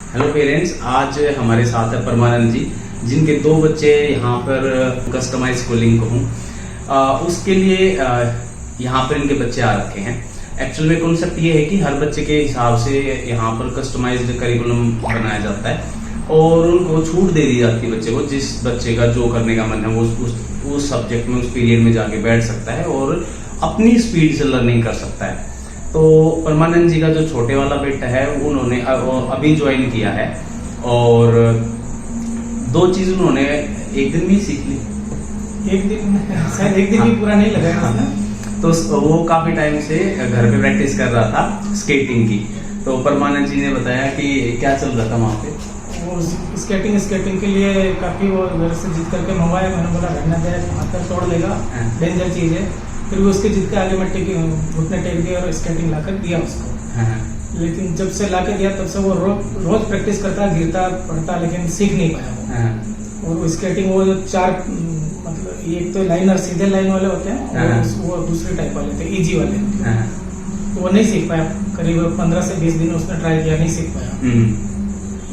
Hello parents, आज हमारे साथ है परमानंद जी, जिनके 2 बच्चे यहाँ पर कस्टमाइज स्कूलिंग को हूँ उसके लिए यहाँ पर इनके बच्चे आ रखे हैं। एक्चुअल में कॉन्सेप्ट ये है कि हर बच्चे के हिसाब से यहाँ पर कस्टमाइज्ड करिकुलम बनाया जाता है और उनको छूट दे दी जाती है बच्चे को। जिस बच्चे का जो करने का मन है वो उस सब्जेक्ट में उस पीरियड में जाके बैठ सकता है और अपनी स्पीड से लर्निंग कर सकता है। तो परमानंद जी का जो छोटे वाला बेटा है उन्होंने अभी ज्वाइन किया है और 2 चीज उन्होंने एक दिन में ही सीख ली। शायद एक दिन भी पूरा नहीं लगा उसने। तो वो काफी टाइम से घर पे प्रैक्टिस कर रहा था स्केटिंग की। तो परमानंद जी ने बताया कि क्या चल रहा था वहाँ पे। वो स्केटिंग के लिए काफी वो घर से जिद करके मंगवाया। मैंने बोला रहना दे, हाथ पैर तोड़ लेगा, डेंजर चीज है। फिर भी उसके जिद के आगे मैं घुटने टेक दिया और स्केटिंग लाकर दिया उसको। लेकिन जब से लाके दिया तब से वो रोज प्रैक्टिस करता, गिरता पड़ता, लेकिन सीख नहीं पाया वो। और स्केटिंग वो जो 4 मतलब एक तो लाइनर सीधे लाइन वाले होते हैं और वो दूसरे टाइप वाले थे इजी वाले, तो वो नहीं सीख पाया। करीब 15 से 20 दिन उसने ट्राई किया, नहीं सीख पाया।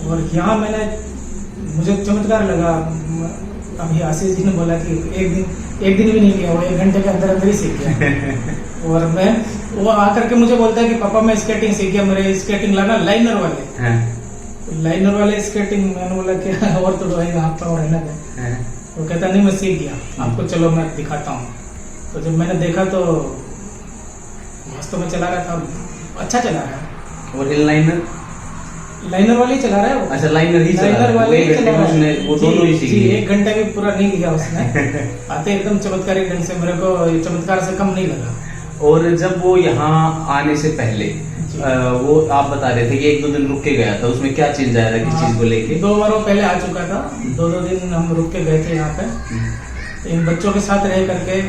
और यहाँ मुझे चमत्कार लगा। अभी आशीष जी ने बोला कि एक दिन भी नहीं किया, वो 1 घंटे के अंदर अंदर ही सीख गया। और वो आकर के मुझे बोलता है कि पापा मैं स्केटिंग सीख गया, मेरे स्केटिंग लाना लाइनर वाले स्केटिंग। मैंने बोला कि और तो रहेगा आप तो रहना है। वो कहता नहीं मैं सीख गया, आपको चलो मैं दिखाता हूँ। तो जब मैंने देखा तो वास्तव में चला रहा था, अच्छा चला रहा है। और लाइनर वाले ही चला रहा है वो। अच्छा, लाइनर वाले ही चला रहा है। वो दोनों ही सीख लिए। 1 घंटा भी पूरा नहीं लिया उसने। आते एकदम चमत्कारी ढंग से, मेरे को चमत्कार से कम नहीं लगा। और जब वो यहाँ आने से पहले वो आप बता रहे थे कि 1-2 दिन रुक के गया था, उसमें क्या चेंज आया था, किस चीज को लेके? 2 बार वो पहले आ चुका था, 2-2 दिन हम रुक के गए थे यहाँ पे इन बच्चों के साथ रह करके।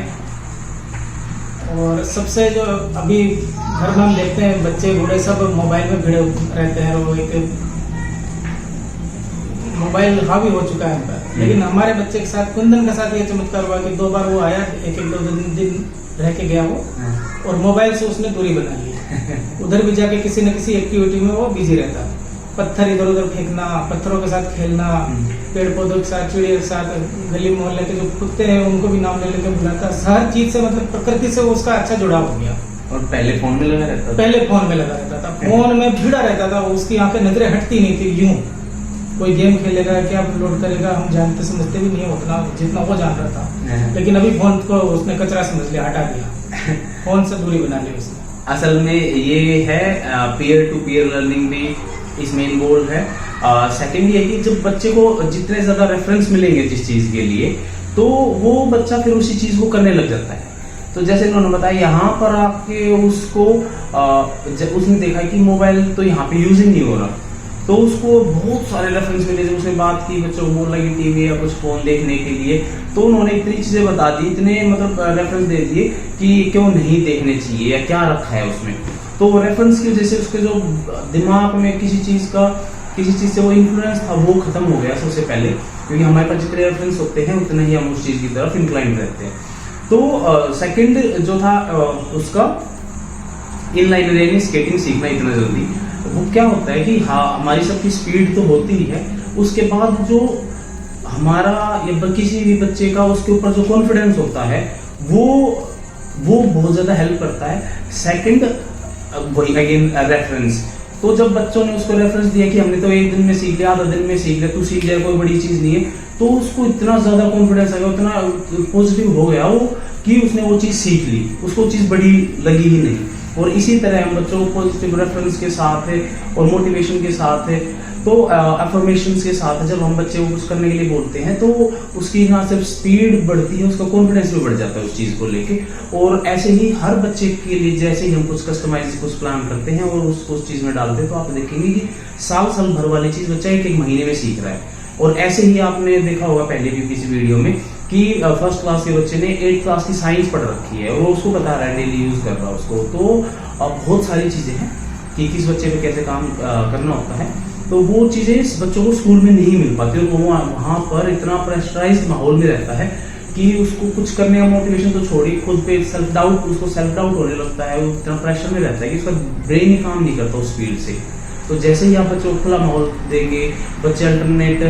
और सबसे जो अभी घर में हम देखते हैं बच्चे बूढ़े सब मोबाइल में भिड़े रहते हैं, वो एक मोबाइल हावी हो चुका है उन पर। लेकिन हमारे बच्चे के साथ, कुंदन के साथ ये चमत्कार हुआ कि 2 बार वो आया, 1-2 दिन रह के गया वो, और मोबाइल से उसने दूरी बना ली। उधर भी जाके किसी न किसी एक्टिविटी में वो बिजी रहता। पत्थर इधर उधर फेंकना, पत्थरों के साथ खेलना, पेड़ पौधों के साथ, चिड़ियों के साथ, गली मोहल्ले के जो कुत्ते हैं उनको भी नाम ले लेकर बुलाता। हर चीज से मतलब प्रकृति से उसका अच्छा जुड़ाव हो गया। और पहले फोन में लगा रहता था। फोन में भिड़ा रहता था। उसकी आंखें नजरें हटती नहीं थी। यूं कोई गेम खेलेगा, क्या अपलोड करेगा, हम जानते समझते भी नहीं है उतना जितना वो जान रहा था। लेकिन अभी फोन को उसने कचरा समझ लिया, हटा दिया। फोन से दूरी बना ली उसने। असल में ये है पीयर टू पीयर लर्निंग भी इसमें इन्वॉल्व है। सेकंड ये कि जब बच्चे को जितने ज्यादा रेफरेंस मिलेंगे जिस चीज के लिए, तो वो बच्चा फिर उसी चीज को करने लग जाता है। तो जैसे इन्होंने बताया, यहाँ पर आके उसको उसने देखा कि मोबाइल तो यहाँ पे यूज ही नहीं हो रहा, तो उसको बहुत सारे रेफरेंस मिले। जब उसने बात की बच्चों को बोल लगी टीवी या कुछ फोन देखने के लिए, तो उन्होंने इतनी चीजें बता दी, इतने मतलब रेफरेंस दे दिए कि क्यों नहीं देखने चाहिए या क्या रखा है उसमें। तो रेफरेंस की वजह से उसके जो दिमाग में किसी चीज से वो इन्फ्लुएंस था वो खत्म हो गया सबसे पहले, क्योंकि हमारे पास जितने रेफरेंस होते हैं उतना ही हम उस चीज की तरफ इंक्लाइंड रहते हैं। तो सेकंड जो था उसका इनलाइन यानी स्केटिंग सीखना इतना जल्दी, वो क्या होता है कि हाँ हमारी सबकी स्पीड तो होती ही है, उसके बाद जो हमारा या किसी भी बच्चे का उसके ऊपर जो कॉन्फिडेंस होता है वो बहुत ज्यादा हेल्प करता है। सेकंड वही अगेन रेफरेंस। तो जब बच्चों ने उसको रेफरेंस दिया कि हमने तो 1 दिन में सीख लिया, आधा दिन में सीख लिया, तू सीख लिया, कोई बड़ी चीज नहीं है, तो उसको इतना ज्यादा कॉन्फिडेंस आ गया, उतना पॉजिटिव हो गया वो कि उसने वो चीज सीख ली, उसको चीज बड़ी लगी ही नहीं। और इसी तरह हम बच्चों को पॉजिटिव रेफरेंस के साथ है और मोटिवेशन के साथ है, तो अफर्मेशंस के साथ जब हम बच्चे को कुछ करने के लिए बोलते हैं तो उसकी ना सिर्फ स्पीड बढ़ती है, उसका कॉन्फिडेंस भी बढ़ जाता है उस चीज को लेके। और ऐसे ही हर बच्चे के लिए जैसे ही हम कुछ कस्टमाइज कुछ प्लान करते हैं और उसको उस चीज में डालते हैं, तो आप देखेंगे कि साल भर वाली चीज बच्चा 1 महीने में सीख रहा है। और ऐसे ही आपने देखा होगा पहले भी किसी वीडियो में कि 1st क्लास के बच्चे ने 8th क्लास की साइंस पढ़ रखी है और वो उसको बता रहा है, डेली यूज कर रहा है उसको। तो बहुत सारी चीजें हैं कि किस बच्चे पे कैसे काम करना होता है, तो वो चीजें इस बच्चों को स्कूल में नहीं मिल पाती। और वो वहां पर इतना प्रेशराइज्ड माहौल में रहता है कि उसको कुछ करने का मोटिवेशन तो छोड़ी, खुद पे सेल्फ डाउट होने लगता है। वो इतना प्रेशर में रहता है कि उसका ब्रेन ही काम नहीं करता उस फील्ड से। तो जैसे ही आप बच्चों को खुला माहौल देंगे, बच्चे अल्टरनेट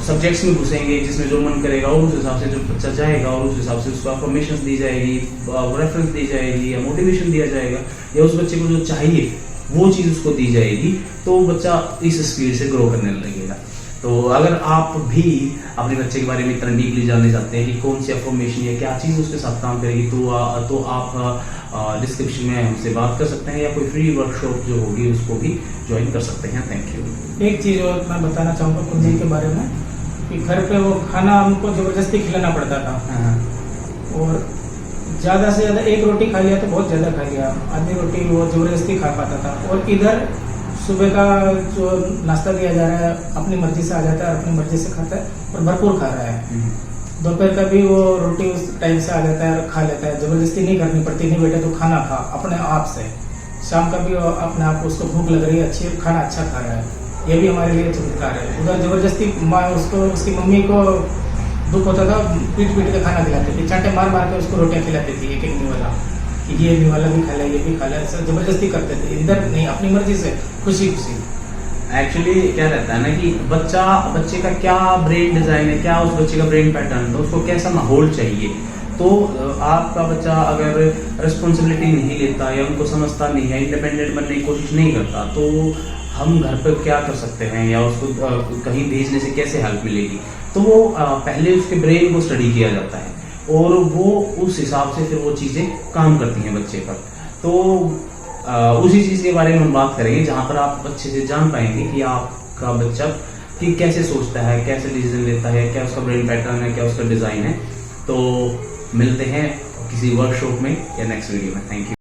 सब्जेक्ट्स में घुसेंगे जिसमें जो मन करेगा और उस हिसाब से जो बच्चा जाएगा और उस हिसाब से उसको अफर्मेशन दी जाएगी, रेफरेंस दी जाएगी या मोटिवेशन दिया जाएगा या उस बच्चे को जो चाहिए वो चीज़ उसको दी जाएगी, तो बच्चा इस स्पीड से ग्रो करने लगेगा। तो अगर आप भी अपने बच्चे के बारे में इतना डीपली जानना चाहते हैं कि कौन सी अफर्मेशन या क्या चीज़ उसके साथ काम करेगी, तो आप डिस्क्रिप्शन में हमसे बात कर सकते हैं या कोई फ्री वर्कशॉप जो होगी उसको भी ज्वाइन कर सकते हैं। Thank you. एक चीज और मैं बताना चाहूँगा कुंजी के बारे में कि घर पे वो खाना हमको जबरदस्ती खिलाना पड़ता था और ज़्यादा से ज़्यादा एक रोटी खा लिया तो बहुत ज़्यादा खा लिया, आधी रोटी वो जबरदस्ती खा पाता था। और इधर सुबह का जो नाश्ता दिया जा रहा है अपनी मर्जी से आ जाता है, अपनी मर्जी से खाता है और भरपूर खा रहा है। दोपहर का भी वो रोटी उस टाइम से आ जाता है और खा लेता है, जबरदस्ती नहीं करनी पड़ती, नहीं बेटा तो खाना खा अपने आप से। शाम का भी वो अपने आप उसको भूख लग रही है, अच्छी खाना अच्छा खा रहा है, ये भी हमारे लिए चमत्कार है। उधर जबरदस्ती माँ उसको उसकी मम्मी को दुख होता था, पीट पीट के खाना खिलाती थी, चांटे मार मार के उसको रोटियां खिलाती थी एक एक वाला, कि ये वाला भी खा ले, ये भी खा ले, ऐसा जबरदस्ती करते थे। इधर नहीं, अपनी मर्जी से खुशी खुशी। एक्चुअली क्या रहता है ना कि बच्चे का क्या ब्रेन डिजाइन है, क्या उस बच्चे का ब्रेन पैटर्न है, उसको कैसा माहौल चाहिए। तो आपका बच्चा अगर रिस्पॉन्सिबिलिटी नहीं लेता या उनको समझता नहीं है, इंडिपेंडेंट बनने की कोशिश नहीं करता, तो हम घर पर क्या कर सकते हैं या उसको कहीं भेजने से कैसे हेल्प मिलेगी। तो वो पहले उसके ब्रेन को स्टडी किया जाता है और वो उस हिसाब से फिर वो चीज़ें काम करती हैं बच्चे पर। तो उसी चीज़ के बारे में हम बात करेंगे जहाँ पर आप अच्छे से जान पाएंगे कि आपका बच्चा कि कैसे सोचता है, कैसे डिसीजन लेता है, क्या उसका ब्रेन पैटर्न है, क्या उसका डिज़ाइन है। तो मिलते हैं किसी वर्कशॉप में या नेक्स्ट वीडियो में। Thank you.